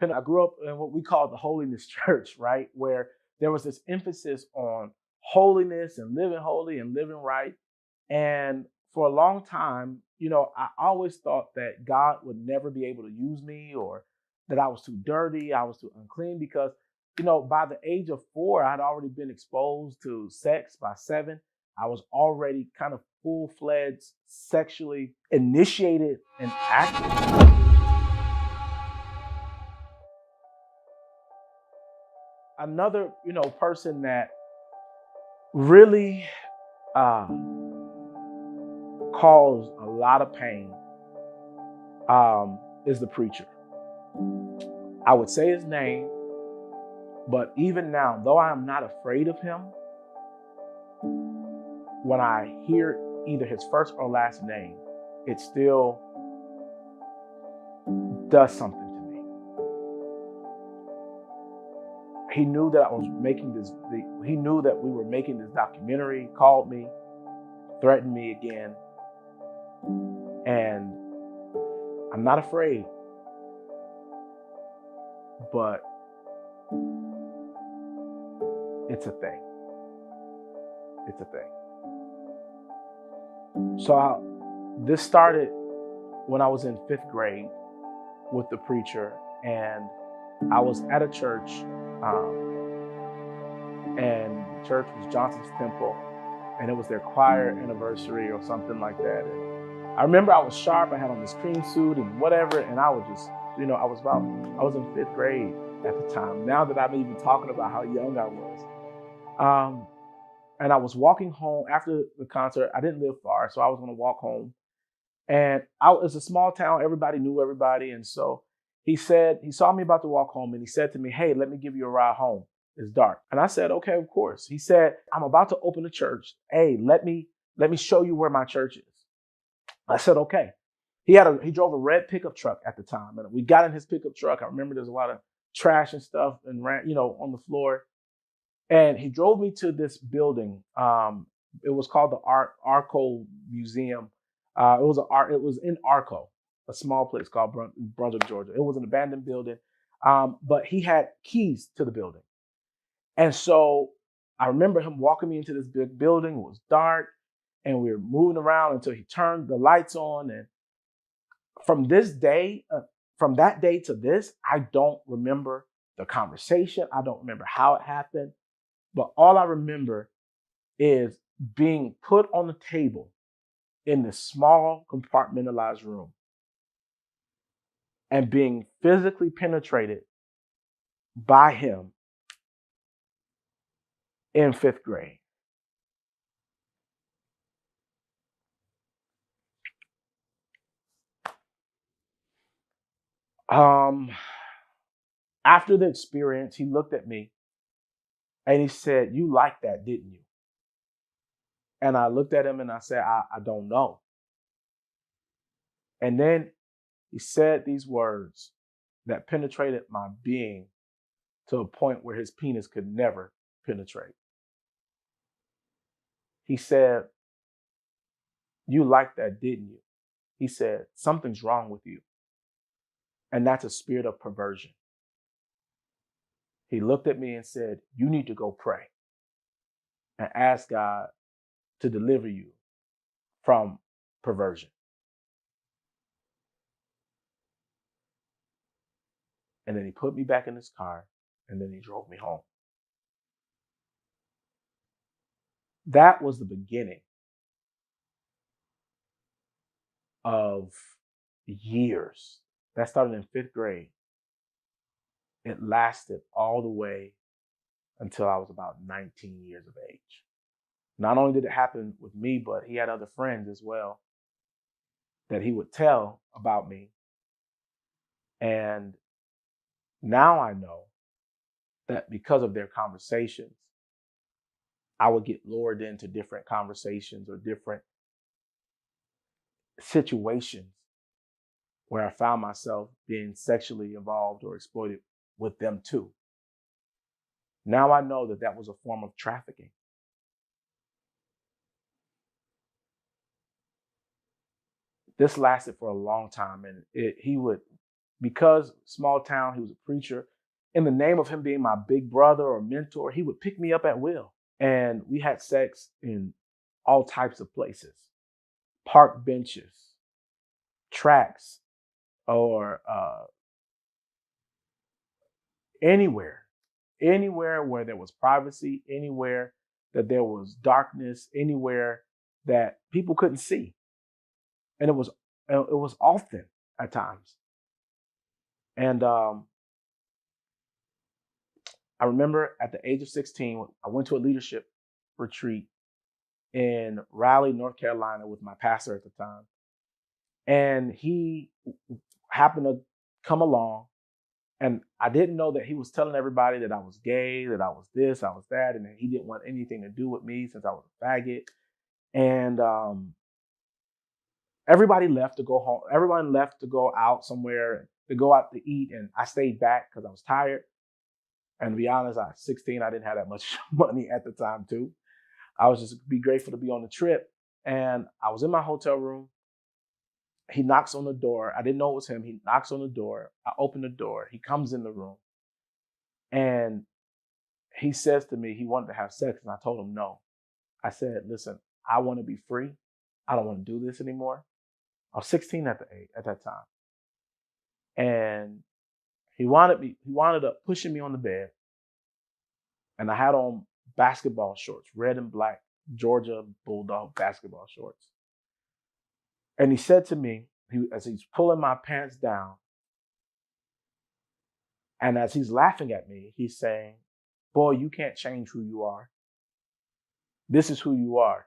I grew up in what we call the holiness church, right? Where there was this emphasis on holiness and living holy and living right. And for a long time, I always thought that God would never be able to use me, or that I was too dirty, I was too unclean, because, by the age of 4, I'd already been exposed to sex. By 7, I was already kind of full-fledged sexually initiated and active. Another, person that really caused a lot of pain is the preacher. I would say his name, but even now, though I am not afraid of him, when I hear either his first or last name, it still does something to me. He knew that I was making this, he knew that we were making this documentary, called me, threatened me again, and I'm not afraid, but it's a thing. It's a thing. So this started when I was in 5th grade with the preacher, and I was at a church, and the church was Johnson's Temple, and it was their choir anniversary or something like that. And I remember I was sharp. I had on this cream suit and whatever, and I was just, I was in 5th grade at the time. Now that I'm even talking about how young I was. And I was walking home after the concert. I didn't live far, so I was going to walk home. And it's a small town. Everybody knew everybody. And so he saw me about to walk home, and he said to me, "Hey, let me give you a ride home. It's dark." And I said, "Okay, of course." He said, "I'm about to open a church. Hey, let me show you where my church is." I said, "Okay." He drove a red pickup truck at the time. And we got in his pickup truck. I remember there's a lot of trash and stuff and on the floor. And he drove me to this building. It was called the Arco Museum. It was in Arco, a small place called Brunswick, Georgia. It was an abandoned building, but he had keys to the building. And so I remember him walking me into this big building. It was dark, and we were moving around until he turned the lights on. And from that day to this, I don't remember the conversation. I don't remember how it happened. But all I remember is being put on the table in this small compartmentalized room and being physically penetrated by him in 5th grade. After the experience, he looked at me and he said, "You liked that, didn't you?" And I looked at him and I said, I don't know. And then he said these words that penetrated my being to a point where his penis could never penetrate. He said, "You liked that, didn't you?" He said, "Something's wrong with you. And that's a spirit of perversion." He looked at me and said, "You need to go pray and ask God to deliver you from perversion." And then he put me back in his car, and then he drove me home. That was the beginning of years. That started in 5th grade. It lasted all the way until I was about 19 years of age. Not only did it happen with me, but he had other friends as well that he would tell about me. And now I know that because of their conversations, I would get lured into different conversations or different situations where I found myself being sexually involved or exploited with them too. Now I know that that was a form of trafficking. This lasted for a long time, and he would because small town, he was a preacher. In the name of him being my big brother or mentor, he would pick me up at will. And we had sex in all types of places, park benches, tracks, or anywhere, anywhere where there was privacy, anywhere that there was darkness, anywhere that people couldn't see. And it was often at times. And I remember at the age of 16, I went to a leadership retreat in Raleigh, North Carolina with my pastor at the time. And he happened to come along. And I didn't know that he was telling everybody that I was gay, that I was this, I was that, and that he didn't want anything to do with me since I was a faggot. And everybody left to go home. Everyone left to go out somewhere, to go out to eat. And I stayed back because I was tired. And to be honest, I was 16. I didn't have that much money at the time, too. I was just be grateful to be on the trip. And I was in my hotel room. He knocks on the door. I didn't know it was him. He knocks on the door. I open the door. He comes in the room. And he says to me he wanted to have sex. And I told him no. I said, listen, I want to be free. I don't want to do this anymore. I was 16 at that time. And he wound up pushing me on the bed. And I had on basketball shorts, red and black, Georgia Bulldog basketball shorts. And he said to me, as he's pulling my pants down, and as he's laughing at me, he's saying, boy, you can't change who you are. This is who you are.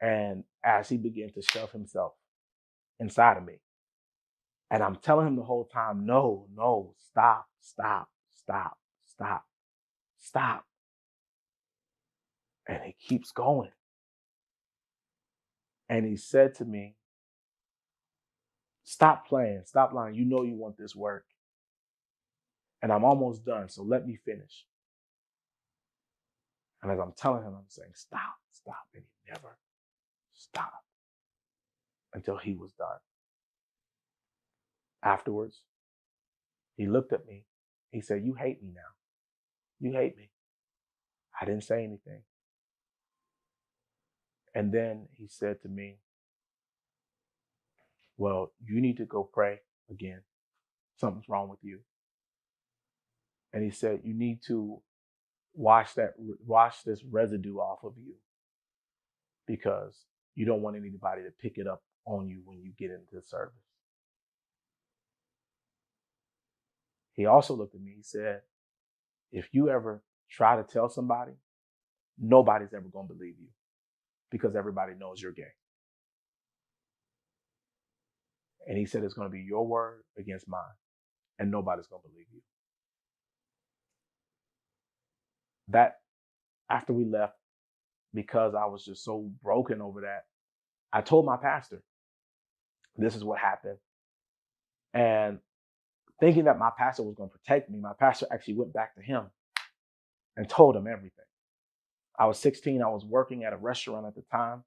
And as he began to shove himself inside of me, and I'm telling him the whole time, no, stop, stop, stop, stop, stop. And he keeps going. And he said to me, stop playing, stop lying. You know you want this work. And I'm almost done, so let me finish. And as I'm telling him, I'm saying, stop, stop. And he never stopped until he was done. Afterwards, he looked at me. He said, you hate me now. You hate me. I didn't say anything. And then he said to me, well, you need to go pray again. Something's wrong with you. And he said, you need to wash this residue off of you, because you don't want anybody to pick it up on you when you get into the service. He also looked at me. He said, if you ever try to tell somebody, nobody's ever going to believe you, because everybody knows you're gay. And he said, it's going to be your word against mine, and nobody's going to believe you. That, after we left, because I was just so broken over that, I told my pastor, this is what happened. And thinking that my pastor was going to protect me, my pastor actually went back to him and told him everything. I was 16. I was working at a restaurant at the time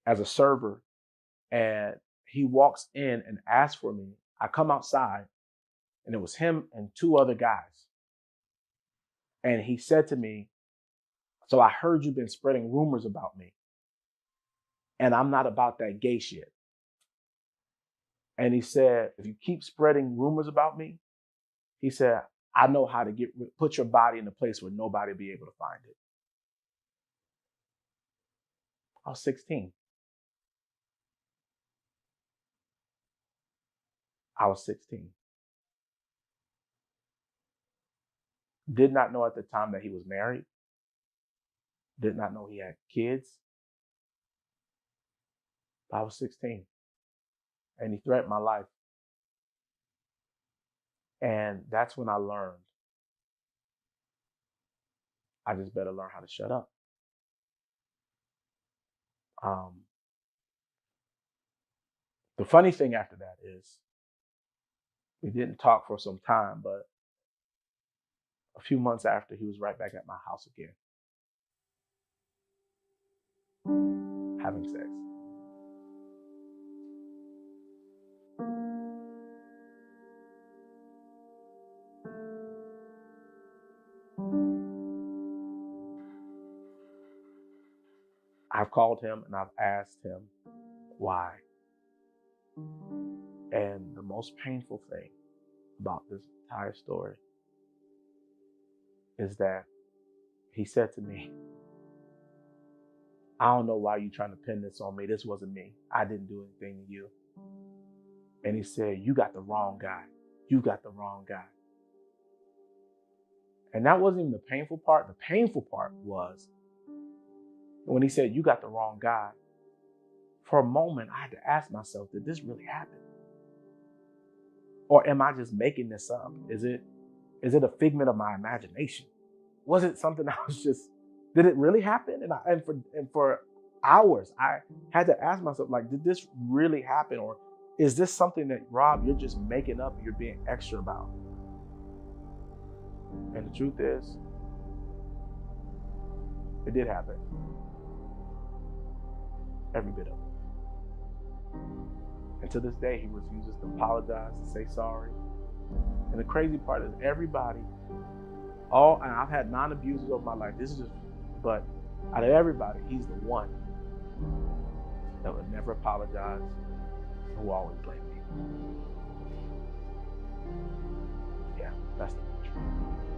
as a server. And he walks in and asks for me. I come outside, and it was him and two other guys. And he said to me, so I heard you've been spreading rumors about me, and I'm not about that gay shit. And he said, if you keep spreading rumors about me, he said, I know how to put your body in a place where nobody will be able to find it. I was 16. I was 16. Did not know at the time that he was married. Did not know he had kids. I was 16. And he threatened my life. And that's when I learned I just better learn how to shut up. The funny thing after that is we didn't talk for some time, but a few months after, he was right back at my house again, having sex. I've called him and I've asked him why. And the most painful thing about this entire story is that he said to me, I don't know why you're trying to pin this on me. This wasn't me. I didn't do anything to you. And he said, you got the wrong guy. You got the wrong guy. And that wasn't even the painful part. The painful part was when he said, you got the wrong guy. For a moment, I had to ask myself, did this really happen? Or am I just making this up? Is it a figment of my imagination? Was it something I was just, did it really happen? And for hours, I had to ask myself, like, did this really happen? Or is this something that, Rob, you're just making up, you're being extra about? And the truth is, it did happen. Every bit of it. And to this day, he refuses to apologize, to say sorry. And the crazy part is everybody, and I've had non-abusers over my life, but out of everybody, he's the one that would never apologize and who always blamed me. Yeah, that's the truth.